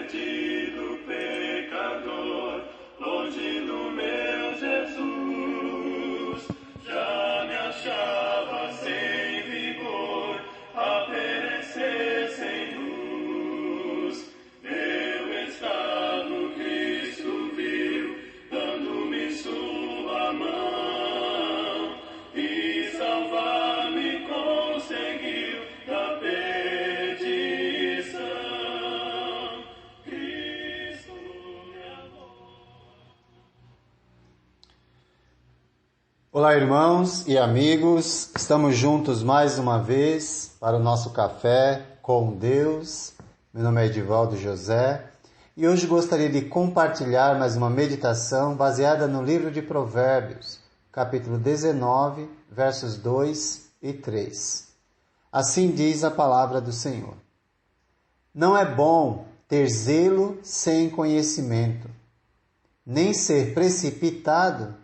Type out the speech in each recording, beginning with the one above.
perdido pecador, longe do meu Jesus, já me achava sem vigor, a perecer sem luz. Meu estado Cristo viu, dando-me sua mão, e salvar-me conseguiu da perdição. Cristo me amou. Olá, irmãos e amigos, estamos juntos mais uma vez para o nosso café com Deus. Meu nome é Edivaldo José e hoje gostaria de compartilhar mais uma meditação baseada no livro de Provérbios, capítulo 19, versos 2 e 3. Assim diz a palavra do Senhor: Não é bom ter zelo sem conhecimento, nem ser precipitado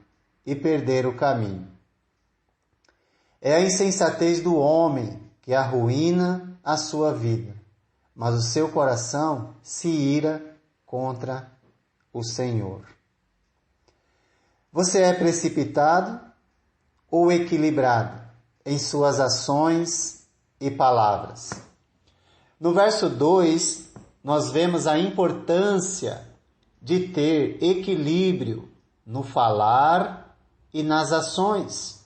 e perder o caminho. É a insensatez do homem que arruína a sua vida, mas o seu coração se ira contra o Senhor. Você é precipitado ou equilibrado em suas ações e palavras? No verso 2, nós vemos a importância de ter equilíbrio no falar e nas ações,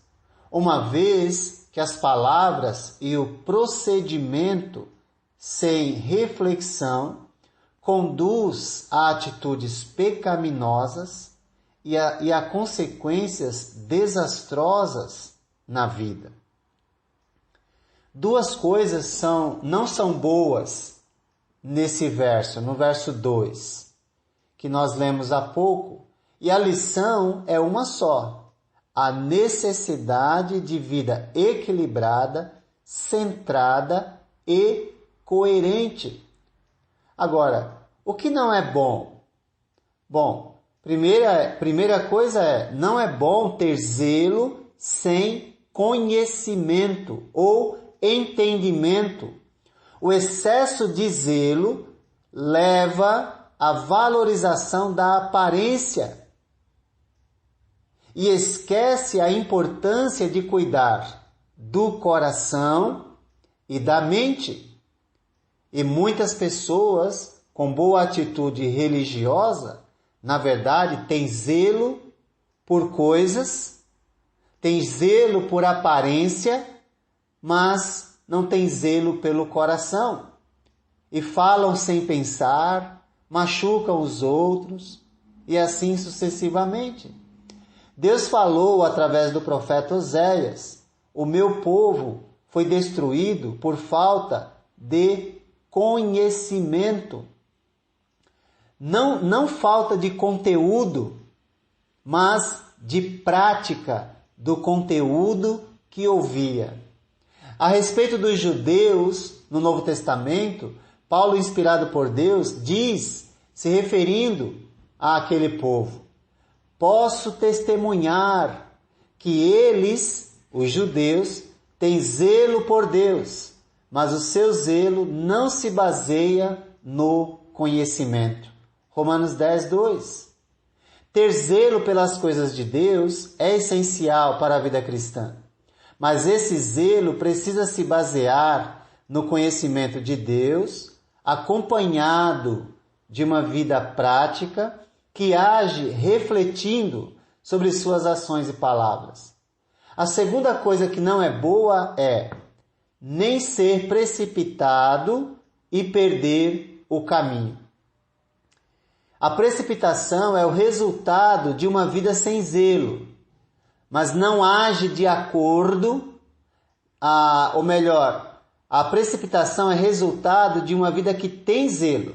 uma vez que as palavras e o procedimento sem reflexão conduz a atitudes pecaminosas e a consequências desastrosas na vida. Duas coisas não são boas nesse verso, no verso 2, que nós lemos há pouco, e a lição é uma só: a necessidade de vida equilibrada, centrada e coerente. Agora, o que não é bom? Bom, primeira coisa não é bom ter zelo sem conhecimento ou entendimento. O excesso de zelo leva à valorização da aparência e esquece a importância de cuidar do coração e da mente. E muitas pessoas com boa atitude religiosa, na verdade, têm zelo por coisas, têm zelo por aparência, mas não têm zelo pelo coração. E falam sem pensar, machucam os outros e assim sucessivamente. Deus falou através do profeta Oséias: o meu povo foi destruído por falta de conhecimento. Não falta de conteúdo, mas de prática do conteúdo que ouvia. A respeito dos judeus no Novo Testamento, Paulo, inspirado por Deus, diz, se referindo àquele povo: posso testemunhar que eles, os judeus, têm zelo por Deus, mas o seu zelo não se baseia no conhecimento. Romanos 10, 2. Ter zelo pelas coisas de Deus é essencial para a vida cristã, mas esse zelo precisa se basear no conhecimento de Deus, acompanhado de uma vida prática que age refletindo sobre suas ações e palavras. A segunda coisa que não é boa é nem ser precipitado e perder o caminho. A precipitação é o resultado de uma vida sem zelo, mas não age de acordo, a precipitação é resultado de uma vida que tem zelo.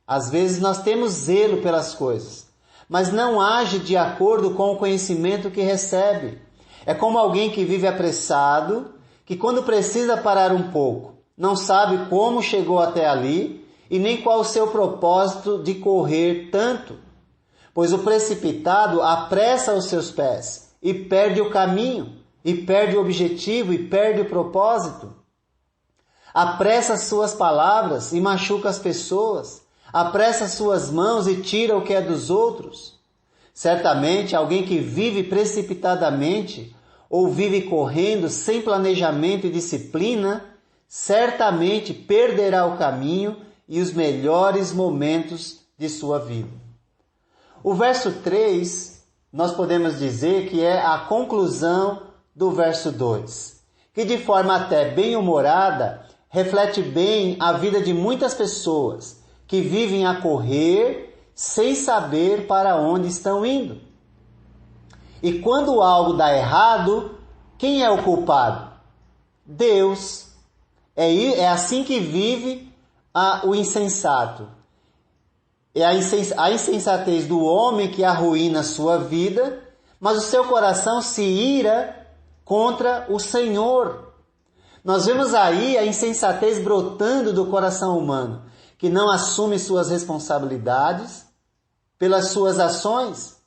Às vezes nós temos zelo pelas coisas, mas não age de acordo com o conhecimento que recebe. É como alguém que vive apressado, que quando precisa parar um pouco, não sabe como chegou até ali e nem qual o seu propósito de correr tanto. Pois o precipitado apressa os seus pés e perde o caminho, e perde o objetivo, e perde o propósito. Apressa suas palavras e machuca as pessoas, apressa suas mãos e tira o que é dos outros? Certamente, alguém que vive precipitadamente ou vive correndo sem planejamento e disciplina, certamente perderá o caminho e os melhores momentos de sua vida. O verso 3, nós podemos dizer que é a conclusão do verso 2, que de forma até bem-humorada reflete bem a vida de muitas pessoas que vivem a correr sem saber para onde estão indo. E quando algo dá errado, quem é o culpado? Deus. É assim que vive o insensato. É a insensatez do homem que arruína a sua vida, mas o seu coração se ira contra o Senhor. Nós vemos aí a insensatez brotando do coração humano, que não assume suas responsabilidades pelas suas ações,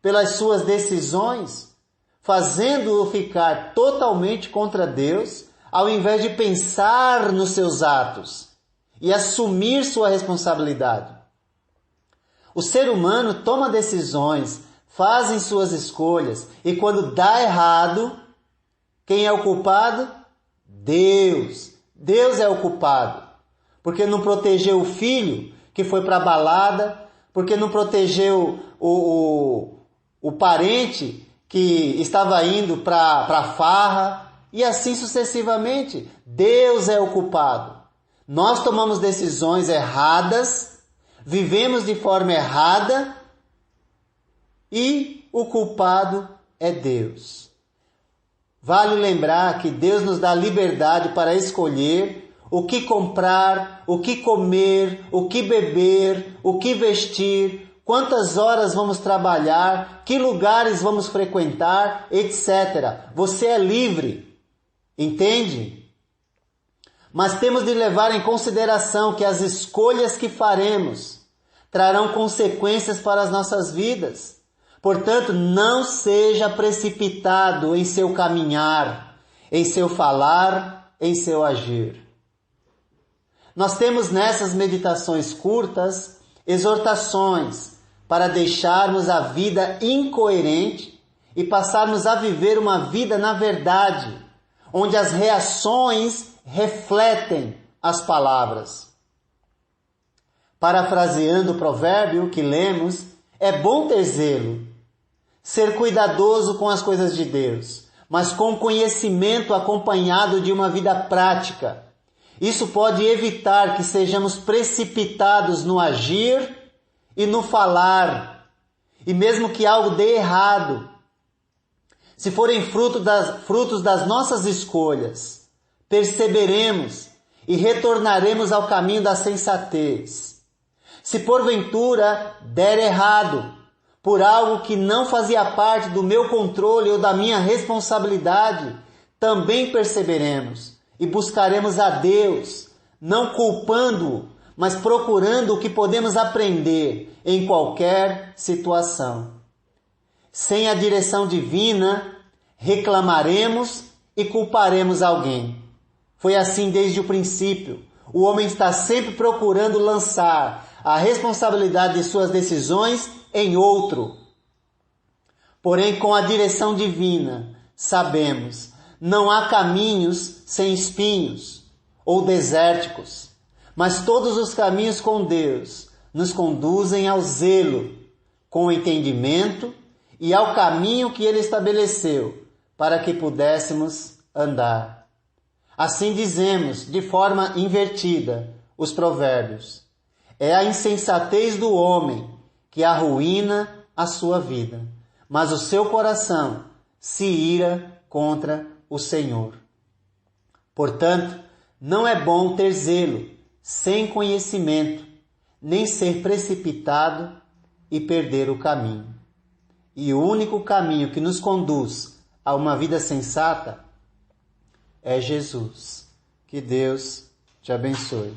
pelas suas decisões, fazendo-o ficar totalmente contra Deus, ao invés de pensar nos seus atos e assumir sua responsabilidade. O ser humano toma decisões, faz suas escolhas, e quando dá errado, quem é o culpado? Deus. Deus é o culpado. Porque não protegeu o filho que foi para a balada, porque não protegeu o parente que estava indo para a farra, e assim sucessivamente. Deus é o culpado. Nós tomamos decisões erradas, vivemos de forma errada, e o culpado é Deus. Vale lembrar que Deus nos dá liberdade para escolher o que comprar, o que comer, o que beber, o que vestir, quantas horas vamos trabalhar, que lugares vamos frequentar, etc. Você é livre, entende? Mas temos de levar em consideração que as escolhas que faremos trarão consequências para as nossas vidas. Portanto, não seja precipitado em seu caminhar, em seu falar, em seu agir. Nós temos nessas meditações curtas exortações para deixarmos a vida incoerente e passarmos a viver uma vida na verdade, onde as reações refletem as palavras. Parafraseando o provérbio que lemos, é bom ter zelo, ser cuidadoso com as coisas de Deus, mas com conhecimento acompanhado de uma vida prática. Isso pode evitar que sejamos precipitados no agir e no falar, e mesmo que algo dê errado, se forem frutos das nossas escolhas, perceberemos e retornaremos ao caminho da sensatez. Se porventura der errado, por algo que não fazia parte do meu controle ou da minha responsabilidade, também perceberemos e buscaremos a Deus, não culpando-o, mas procurando o que podemos aprender em qualquer situação. Sem a direção divina, reclamaremos e culparemos alguém. Foi assim desde o princípio. O homem está sempre procurando lançar a responsabilidade de suas decisões em outro. Porém, com a direção divina, sabemos, não há caminhos sem espinhos ou desérticos, mas todos os caminhos com Deus nos conduzem ao zelo, com o entendimento e ao caminho que Ele estabeleceu para que pudéssemos andar. Assim dizemos, de forma invertida, os provérbios. É a insensatez do homem que arruína a sua vida, mas o seu coração se ira contra o Senhor. Portanto, não é bom ter zelo sem conhecimento, nem ser precipitado e perder o caminho. E o único caminho que nos conduz a uma vida sensata é Jesus. Que Deus te abençoe.